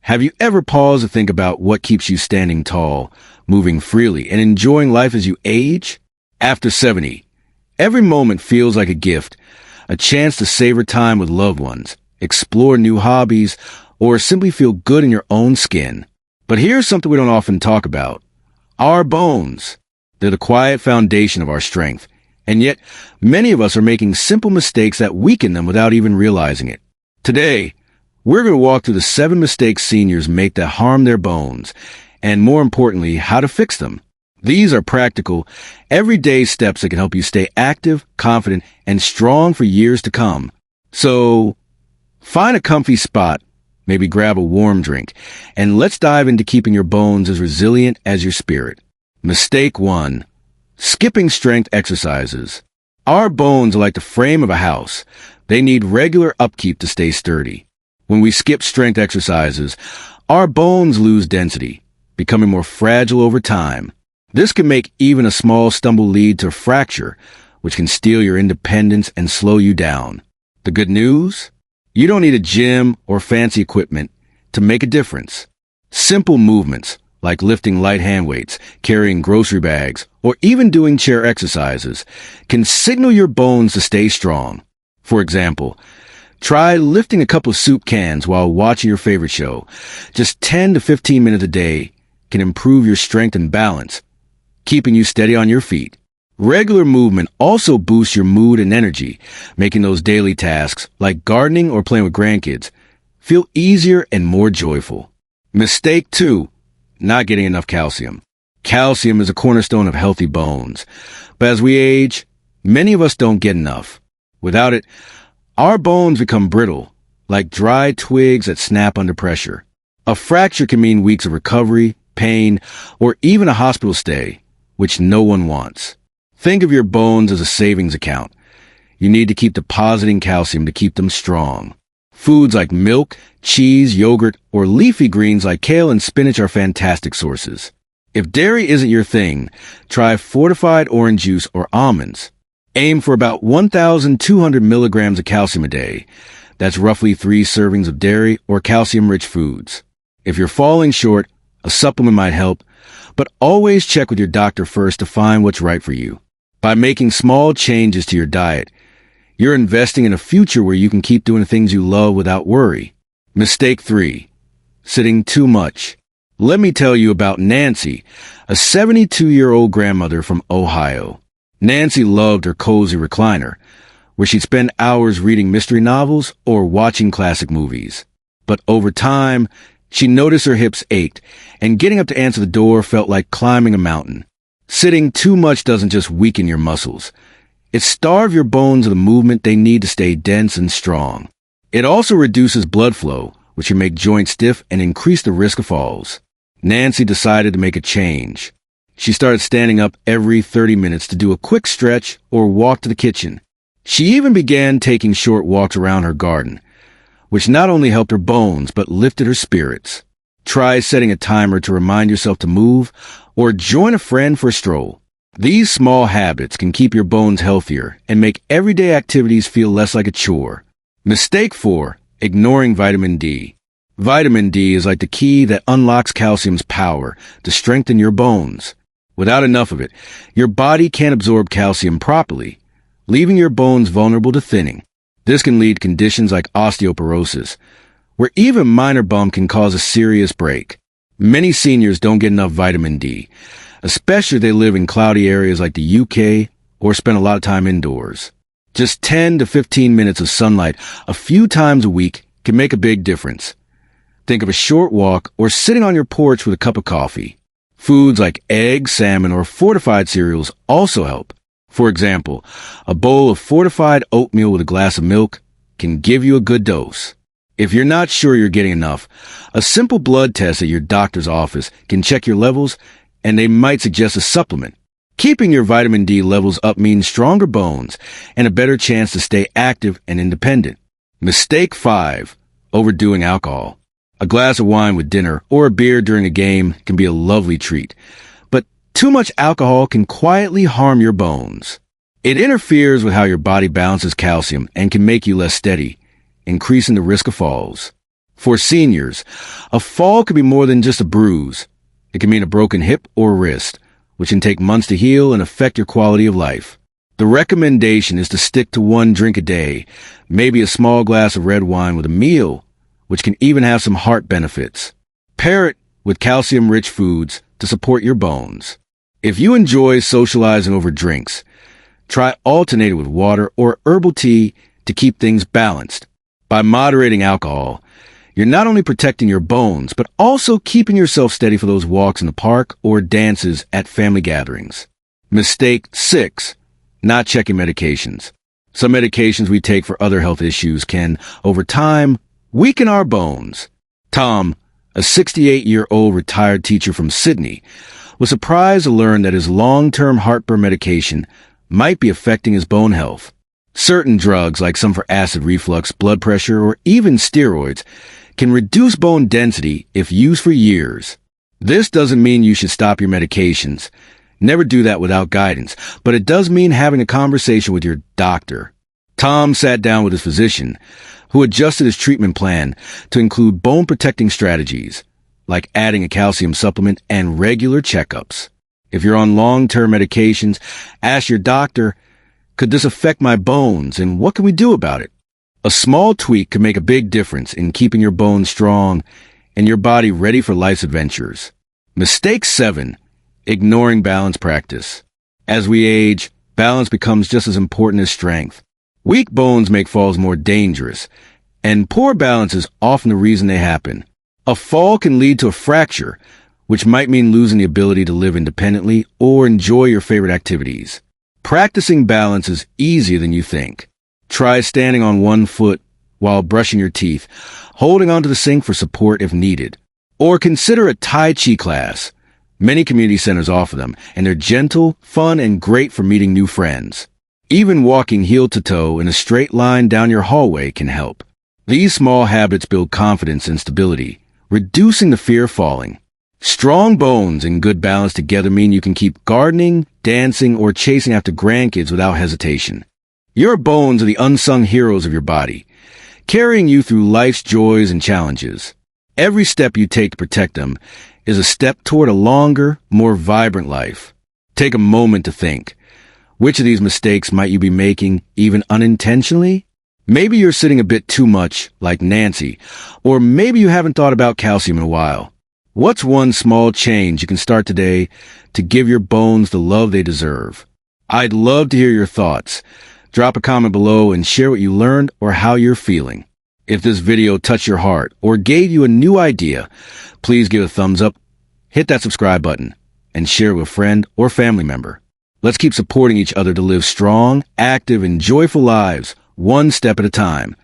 Have you ever paused to think about what keeps you standing tall, moving freely, and enjoying life as you age? After 70, every moment feels like a gift, a chance to savor time with loved ones, explore new hobbies, or simply feel good in your own skin. But here's something we don't often talk about. Our bones. They're the quiet foundation of our strength. And yet, many of us are making simple mistakes that weaken them without even realizing it. Today, we're going to walk through the 7 mistakes seniors make that harm their bones, and more importantly, how to fix them. These are practical, everyday steps that can help you stay active, confident, and strong for years to come. So, find a comfy spot, maybe grab a warm drink, and let's dive into keeping your bones as resilient as your spirit. Mistake 1. Skipping strength exercises. Our bones are like the frame of a house. They need regular upkeep to stay sturdy. When we skip strength exercises, our bones lose density, becoming more fragile over time. This can make even a small stumble lead to a fracture, which can steal your independence and slow you down. The good news? You don't need a gym or fancy equipment to make a difference. Simple movements, like lifting light hand weights, carrying grocery bags, or even doing chair exercises, can signal your bones to stay strong. For example, try lifting a couple of soup cans while watching your favorite show. Just 10 to 15 minutes a day can improve your strength and balance, keeping you steady on your feet. Regular movement also boosts your mood and energy, making those daily tasks, like gardening or playing with grandkids, feel easier and more joyful. Mistake 2. Not getting enough calcium. Calcium is a cornerstone of healthy bones, but as we age, many of us don't get enough. Without it, our bones become brittle, like dry twigs that snap under pressure. A fracture can mean weeks of recovery, pain, or even a hospital stay, which no one wants. Think of your bones as a savings account. You need to keep depositing calcium to keep them strong. Foods like milk, cheese, yogurt, or leafy greens like kale and spinach are fantastic sources. If dairy isn't your thing, try fortified orange juice or almonds. Aim for about 1,200 milligrams of calcium a day. That's roughly 3 servings of dairy or calcium-rich foods. If you're falling short, a supplement might help, but always check with your doctor first to find what's right for you. By making small changes to your diet, you're investing in a future where you can keep doing the things you love without worry. Mistake 3. Sitting too much. Let me tell you about Nancy, a 72-year-old grandmother from Ohio. Nancy loved her cozy recliner, where she'd spend hours reading mystery novels or watching classic movies. But over time, she noticed her hips ached, and getting up to answer the door felt like climbing a mountain. Sitting too much doesn't just weaken your muscles. It starves your bones of the movement they need to stay dense and strong. It also reduces blood flow, which can make joints stiff and increase the risk of falls. Nancy decided to make a change. She started standing up every 30 minutes to do a quick stretch or walk to the kitchen. She even began taking short walks around her garden, which not only helped her bones but lifted her spirits. Try setting a timer to remind yourself to move, or join a friend for a stroll. These small habits can keep your bones healthier and make everyday activities feel less like a chore. Mistake 4. Ignoring vitamin D. Vitamin D is like the key that unlocks calcium's power to strengthen your bones. Without enough of it, your body can't absorb calcium properly, leaving your bones vulnerable to thinning. This can lead to conditions like osteoporosis, where even minor bump can cause a serious break. Many seniors don't get enough vitamin D, especially if they live in cloudy areas like the UK or spend a lot of time indoors. Just 10 to 15 minutes of sunlight a few times a week can make a big difference. Think of a short walk or sitting on your porch with a cup of coffee. Foods like eggs, salmon, or fortified cereals also help. For example, a bowl of fortified oatmeal with a glass of milk can give you a good dose. If you're not sure you're getting enough, a simple blood test at your doctor's office can check your levels, and they might suggest a supplement. Keeping your vitamin D levels up means stronger bones and a better chance to stay active and independent. Mistake 5. Overdoing alcohol. A glass of wine with dinner or a beer during a game can be a lovely treat, but too much alcohol can quietly harm your bones. It interferes with how your body balances calcium and can make you less steady, increasing the risk of falls. For seniors, a fall could be more than just a bruise. It can mean a broken hip or wrist, which can take months to heal and affect your quality of life. The recommendation is to stick to one drink a day, maybe a small glass of red wine with a meal, which can even have some heart benefits. Pair it with calcium-rich foods to support your bones. If you enjoy socializing over drinks, try alternating with water or herbal tea to keep things balanced. By moderating alcohol, you're not only protecting your bones, but also keeping yourself steady for those walks in the park or dances at family gatherings. Mistake 6. Not checking medications. Some medications we take for other health issues can, over time, weaken our bones. Tom, a 68-year-old retired teacher from Sydney, was surprised to learn that his long-term heartburn medication might be affecting his bone health. Certain drugs, like some for acid reflux, blood pressure, or even steroids, can reduce bone density if used for years. This doesn't mean you should stop your medications. Never do that without guidance, but it does mean having a conversation with your doctor. Tom sat down with his physician, who adjusted his treatment plan to include bone-protecting strategies, like adding a calcium supplement and regular checkups. If you're on long-term medications, ask your doctor, could this affect my bones, and what can we do about it? A small tweak can make a big difference in keeping your bones strong and your body ready for life's adventures. Mistake 7. Ignoring balance practice. As we age, balance becomes just as important as strength. Weak bones make falls more dangerous, and poor balance is often the reason they happen. A fall can lead to a fracture, which might mean losing the ability to live independently or enjoy your favorite activities. Practicing balance is easier than you think. Try standing on one foot while brushing your teeth, holding onto the sink for support if needed. Or consider a Tai Chi class. Many community centers offer them, and they're gentle, fun, and great for meeting new friends. Even walking heel to toe in a straight line down your hallway can help. These small habits build confidence and stability, reducing the fear of falling. Strong bones and good balance together mean you can keep gardening, dancing, or chasing after grandkids without hesitation. Your bones are the unsung heroes of your body, carrying you through life's joys and challenges. Every step you take to protect them is a step toward a longer, more vibrant life. Take a moment to think. Which of these mistakes might you be making, even unintentionally? Maybe you're sitting a bit too much, like Nancy, or maybe you haven't thought about calcium in a while. What's one small change you can start today to give your bones the love they deserve? I'd love to hear your thoughts. Drop a comment below and share what you learned or how you're feeling. If this video touched your heart or gave you a new idea, please give a thumbs up, hit that subscribe button, and share it with a friend or family member. Let's keep supporting each other to live strong, active, and joyful lives, one step at a time.